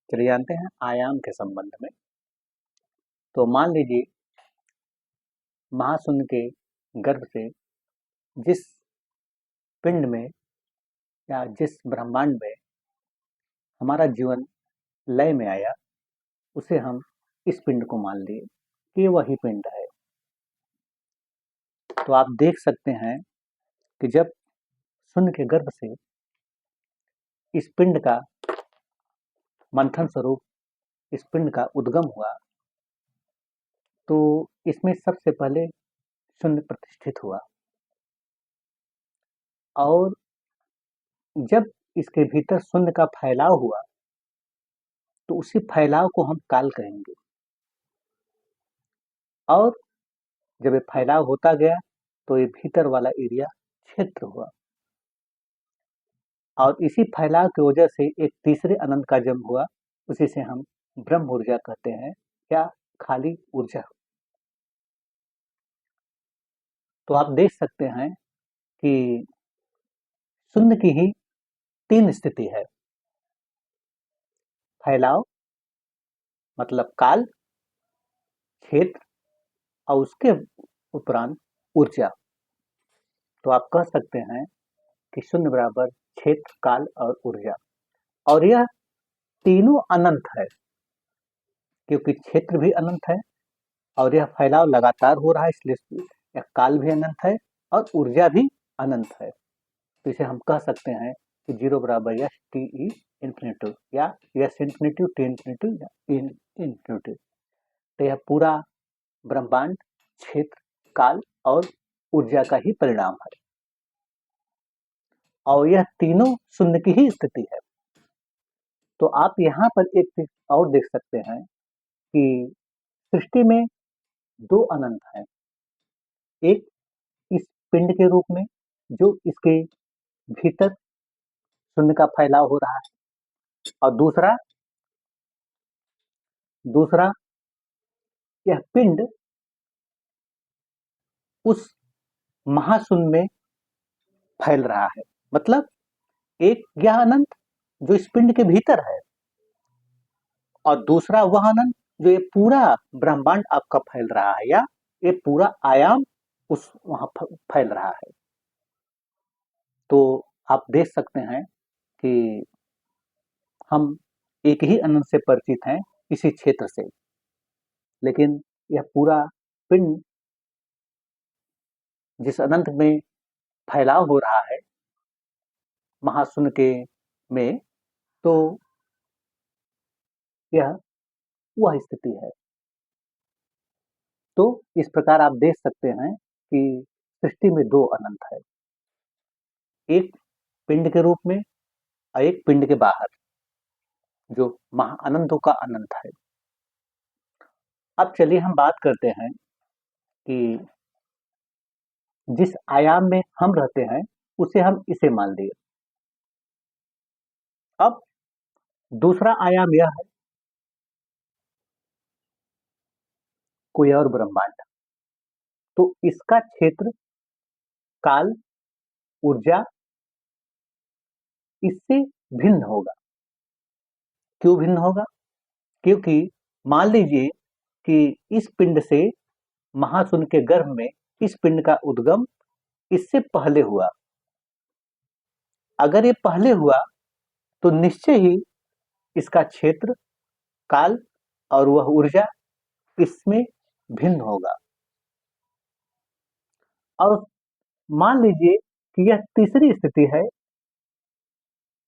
चलिए जानते हैं आयाम के संबंध में। तो मान लीजिए महाशून्य के गर्भ से जिस पिंड में या जिस ब्रह्मांड में हमारा जीवन लय में आया, उसे हम इस पिंड को मान लिए कि वही पिंड है। तो आप देख सकते हैं कि जब शून्य के गर्भ से इस पिंड का मंथन स्वरूप इस पिंड का उद्गम हुआ, तो इसमें सबसे पहले शून्य प्रतिष्ठित हुआ और जब इसके भीतर शून्य का फैलाव हुआ तो उसी फैलाव को हम काल कहेंगे। और जब ये फैलाव होता गया तो ये भीतर वाला एरिया क्षेत्र हुआ और इसी फैलाव की वजह से एक तीसरे अनंत का जन्म हुआ, उसी से हम ब्रह्म ऊर्जा कहते हैं या खाली ऊर्जा। तो आप देख सकते हैं कि शून्य की ही तीन स्थिति है। फैलाव मतलब काल, क्षेत्र और उसके उपरांत ऊर्जा। तो आप कह सकते हैं कि शून्य बराबर क्षेत्र, काल और ऊर्जा। और यह तीनों अनंत है क्योंकि क्षेत्र भी अनंत है और यह फैलाव लगातार हो रहा है, इसलिए यह काल भी अनंत है और ऊर्जा भी अनंत है। तो इसे हम कह सकते हैं कि जीरो बराबर एस टी ई इन्फिनिटी या एस इन्फिनिटी टी इन्फिनिटी या इन्फिनिटी। तो यह पूरा ब्रह्मांड क्षेत्र, काल और ऊर्जा का ही परिणाम है और यह तीनों शून्य की ही स्थिति है। तो आप यहाँ पर एक चीज और देख सकते हैं कि सृष्टि में दो अनंत हैं। एक इस पिंड के रूप में जो इसके भीतर शून्य का फैलाव हो रहा है और दूसरा यह पिंड उस महाशून्य में फैल रहा है। मतलब एक यह अनंत जो इस पिंड के भीतर है और दूसरा वह अनंत जो ये पूरा ब्रह्मांड आपका फैल रहा है या ये पूरा आयाम उस वहां फैल रहा है। तो आप देख सकते हैं कि हम एक ही अनंत से परिचित हैं इसी क्षेत्र से, लेकिन यह पूरा पिंड जिस अनंत में फैलाव हो रहा है महाशून्य के में, तो यह वह स्थिति है। तो इस प्रकार आप देख सकते हैं कि सृष्टि में दो अनंत है, एक पिंड के रूप में और एक पिंड के बाहर जो महा अनंतों का अनंत है। अब चलिए हम बात करते हैं कि जिस आयाम में हम रहते हैं उसे हम इसे मान लिए। अब दूसरा आयाम यह है कोई और ब्रह्मांड, तो इसका क्षेत्र, काल, ऊर्जा इससे भिन्न होगा। क्यों भिन्न होगा? क्योंकि मान लीजिए कि इस पिंड से महाशून्य के गर्भ में इस पिंड का उद्गम इससे पहले हुआ। अगर ये पहले हुआ तो निश्चय ही इसका क्षेत्र, काल और वह ऊर्जा इसमें भिन्न होगा। और मान लीजिए कि यह तीसरी स्थिति है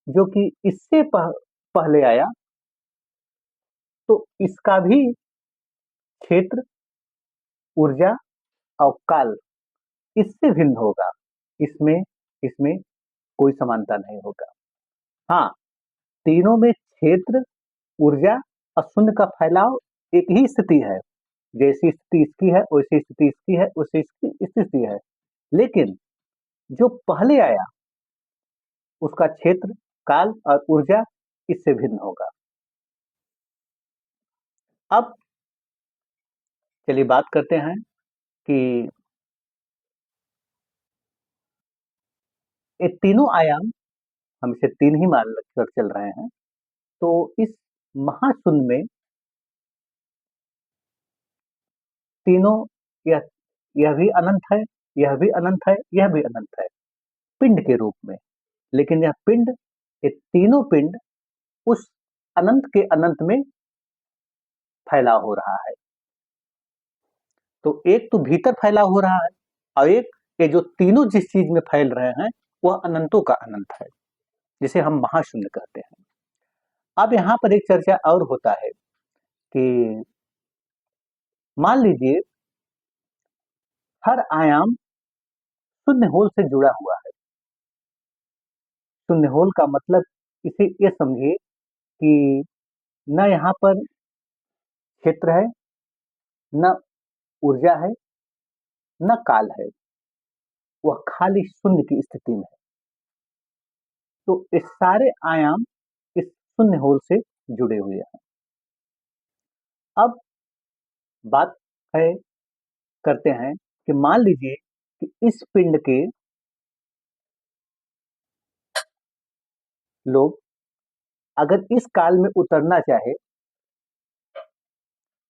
जो कि इससे पहले आया, तो इसका भी क्षेत्र, ऊर्जा और काल इससे भिन्न होगा। इसमें इसमें कोई समानता नहीं होगा। हाँ, तीनों में क्षेत्र, ऊर्जा और शून्य का फैलाव एक ही स्थिति है। जैसी स्थिति इसकी है वैसी स्थिति इसकी है वैसी इसकी स्थिति है, लेकिन जो पहले आया उसका क्षेत्र, काल और ऊर्जा इससे भिन्न होगा। अब चलिए बात करते हैं कि ये तीनों आयाम, हम इसे तीन ही मान कर चल रहे हैं, तो इस महाशून्य में तीनों, यह यह भी अनंत है, यह भी अनंत है, यह भी अनंत है, पिंड के रूप में। लेकिन यह पिंड, ये तीनों पिंड उस अनंत के अनंत में फैला हो रहा है। तो एक तो भीतर फैला हो रहा है और एक ये जो तीनों जिस चीज में फैल रहे हैं वह अनंतों का अनंत है, जिसे हम महाशून्य कहते हैं। अब यहाँ पर एक चर्चा और होता है कि मान लीजिए हर आयाम शून्य होल से जुड़ा हुआ है। शून्य होल का मतलब इसे ये समझिए कि न यहाँ पर क्षेत्र है, न ऊर्जा है, न काल है, वह खाली शून्य की स्थिति में है। तो इस सारे आयाम इस शून्य होल से जुड़े हुए हैं। अब बात है, करते हैं कि मान लीजिए कि इस पिंड के लोग अगर इस काल में उतरना चाहे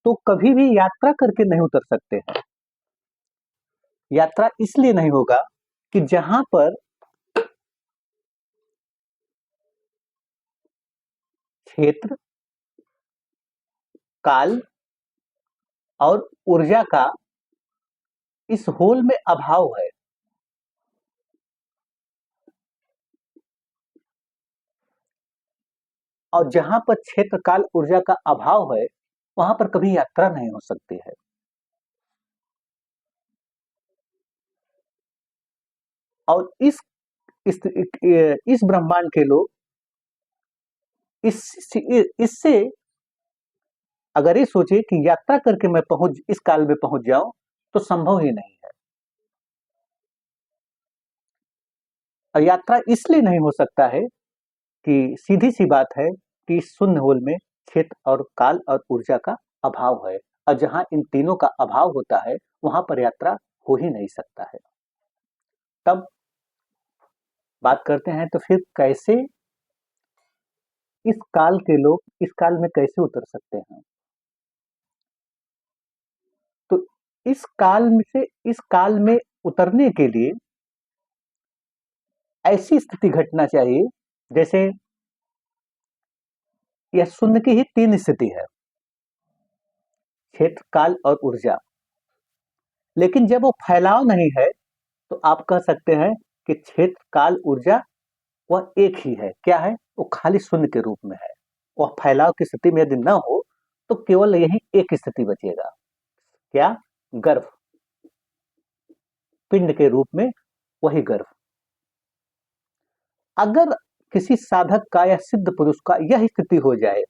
तो कभी भी यात्रा करके नहीं उतर सकते हैं। यात्रा इसलिए नहीं होगा कि जहां पर क्षेत्र, काल और ऊर्जा का इस होल में अभाव है। और जहां पर क्षेत्र, काल, ऊर्जा का अभाव है वहां पर कभी यात्रा नहीं हो सकती है। और इस ब्रह्मांड के लोग इससे अगर ये सोचे कि यात्रा करके मैं इस काल में पहुंच जाऊं तो संभव ही नहीं है। और यात्रा इसलिए नहीं हो सकता है कि सीधी सी बात है कि इस शून्य होल में क्षेत्र और काल और ऊर्जा का अभाव है, और जहां इन तीनों का अभाव होता है वहां पर यात्रा हो ही नहीं सकता है। तब बात करते हैं तो फिर कैसे इस काल के लोग इस काल में कैसे उतर सकते हैं। तो इस काल में उतरने के लिए ऐसी स्थिति घटना चाहिए जैसे यह शून्य की ही तीन स्थिति है, क्षेत्र, काल और ऊर्जा। लेकिन जब वो फैलाव नहीं है तो आप कह सकते हैं कि क्षेत्र, काल, ऊर्जा वह एक ही है। क्या है? वो खाली शून्य के रूप में है। वह फैलाव की स्थिति में यदि न हो तो केवल यही एक स्थिति बचेगा। क्या? गर्भ, पिंड के रूप में वही गर्भ। अगर किसी साधक का या सिद्ध पुरुष का यह स्थिति हो जाए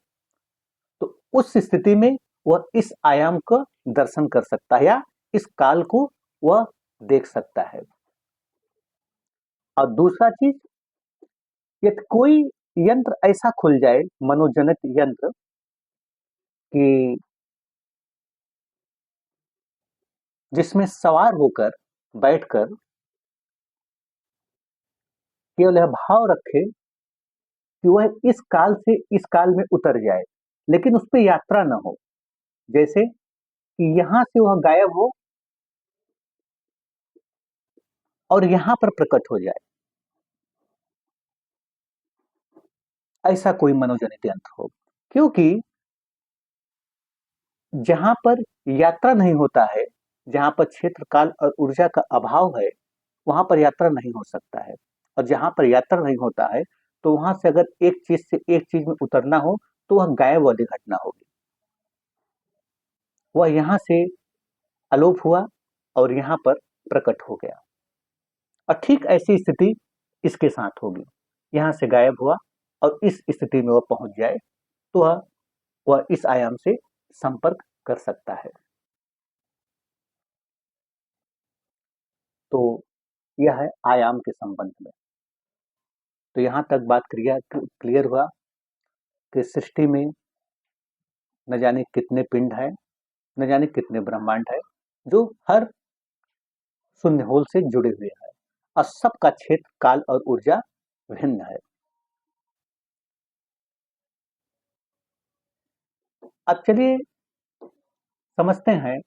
तो उस स्थिति में वह इस आयाम का दर्शन कर सकता है या इस काल को वह देख सकता है। और दूसरा चीज, यदि कोई यंत्र ऐसा खुल जाए, मनोजनित यंत्र, कि जिसमें सवार होकर बैठकर केवल यह भाव रखे कि वह इस काल से इस काल में उतर जाए, लेकिन उस पर यात्रा न हो। जैसे कि यहां से वह गायब हो और यहां पर प्रकट हो जाए, ऐसा कोई मनोजनित यंत्र हो। क्योंकि जहां पर यात्रा नहीं होता है, जहां पर क्षेत्र, काल और ऊर्जा का अभाव है, वहां पर यात्रा नहीं हो सकता है। और जहां पर यात्रा नहीं होता है तो वहां से अगर एक चीज से एक चीज में उतरना हो तो वह गायब वाली घटना होगी। वह यहां से अलोप हुआ और यहां पर प्रकट हो गया। और ठीक ऐसी स्थिति इसके साथ होगी। यहां से गायब हुआ और इस स्थिति में वह पहुंच जाए तो वह इस आयाम से संपर्क कर सकता है। तो यह है आयाम के संबंध में। तो यहां तक बात क्लियर हुआ कि सृष्टि में न जाने कितने पिंड हैं, न जाने कितने ब्रह्मांड है, जो हर शून्य होल से जुड़े हुए हैं, और सबका क्षेत्र, काल और ऊर्जा भिन्न है। अब चलिए समझते हैं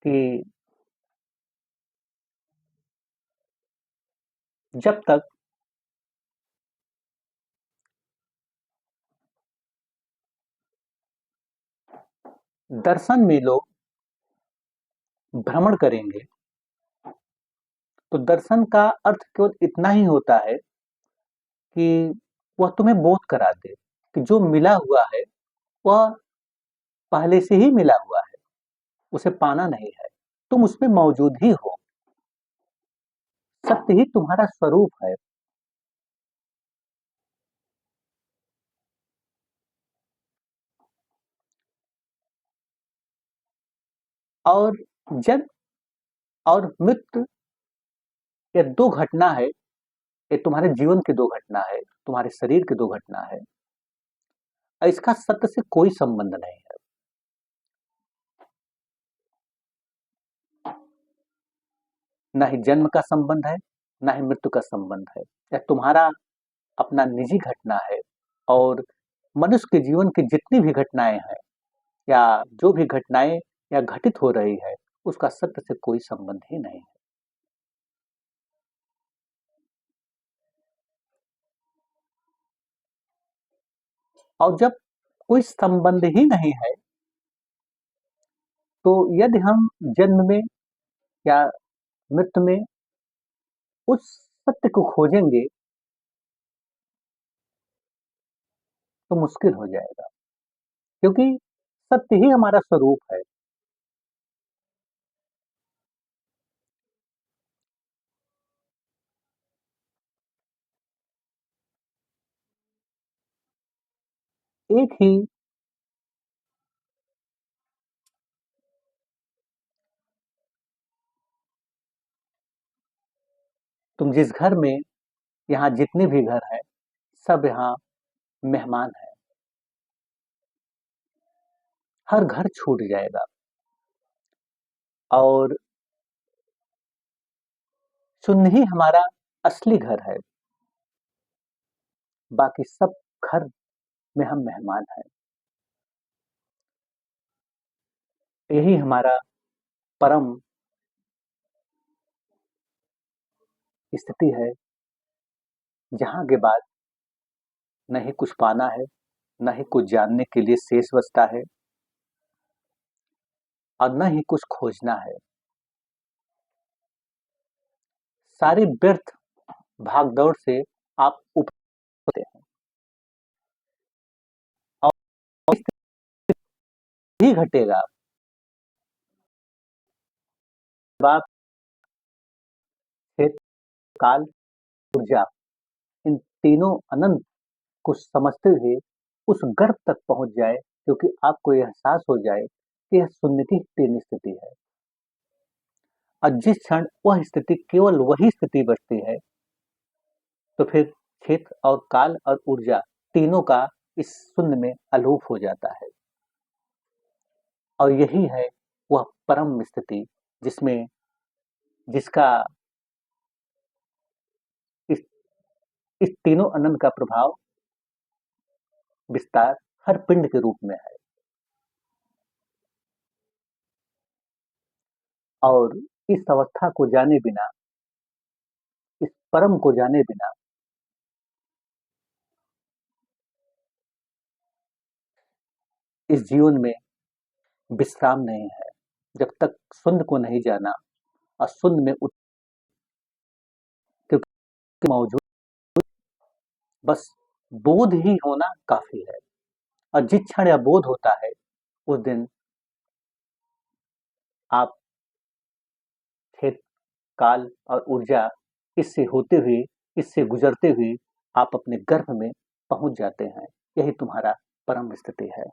कि जब तक दर्शन में लोग भ्रमण करेंगे तो दर्शन का अर्थ केवल इतना ही होता है कि वह तुम्हें बोध करा दे कि जो मिला हुआ है वह पहले से ही मिला हुआ है, उसे पाना नहीं है, तुम उसमें मौजूद ही हो, सत्य ही तुम्हारा स्वरूप है। और जन्म और मृत्यु, ये दो घटना है, ये तुम्हारे जीवन की दो घटना है, तुम्हारे शरीर की दो घटना है, और इसका सत्य से कोई संबंध नहीं है। ना ही जन्म का संबंध है, ना ही मृत्यु का संबंध है। यह तुम्हारा अपना निजी घटना है। और मनुष्य के जीवन की जितनी भी घटनाएं हैं या जो भी घटनाएं या घटित हो रही है, उसका सत्य से कोई संबंध ही नहीं है। और जब कोई संबंध ही नहीं है, तो यदि हम जन्म में या मृत्यु में उस सत्य को खोजेंगे तो मुश्किल हो जाएगा, क्योंकि सत्य ही हमारा स्वरूप है। एक ही तुम जिस घर में, यहाँ जितने भी घर हैं, सब यहाँ मेहमान हैं। हर घर छूट जाएगा और शून्य ही हमारा असली घर है। बाकी सब घर में हम मेहमान हैं। यही हमारा परम स्थिति है, जहाँ के बाद न ही कुछ पाना है, न ही कुछ जानने के लिए शेष बचता है, और न ही कुछ खोजना है। सारी व्यर्थ भागदौड़ से आप ऊपर होते हैं। और ही घटेगा जब आप क्षेत्र, काल, ऊर्जा, इन तीनों अनंत को समझते हुए उस गर्भ तक पहुंच जाए, क्योंकि आपको यह एहसास हो जाए कि यह शून्य की तीन स्थिति है। और जिस क्षण वह स्थिति केवल वही स्थिति बचती है, तो फिर क्षेत्र और काल और ऊर्जा तीनों का इस शून्य में अलोप हो जाता है। और यही है वह परम स्थिति, जिसमें जिसका इस इस तीनों अनंत का प्रभाव विस्तार हर पिंड के रूप में है। और इस अवस्था को जाने बिना, इस परम को जाने बिना, इस जीवन में विश्राम नहीं है। जब तक शून्य को नहीं जाना और शून्य में क्योंकि मौजूद, बस बोध ही होना काफी है। और जिस क्षण यह बोध होता है, उस दिन आप क्षेत्र, काल और ऊर्जा, इससे होते हुए, इससे गुजरते हुए आप अपने गर्भ में पहुंच जाते हैं। यही तुम्हारा परम स्थिति है।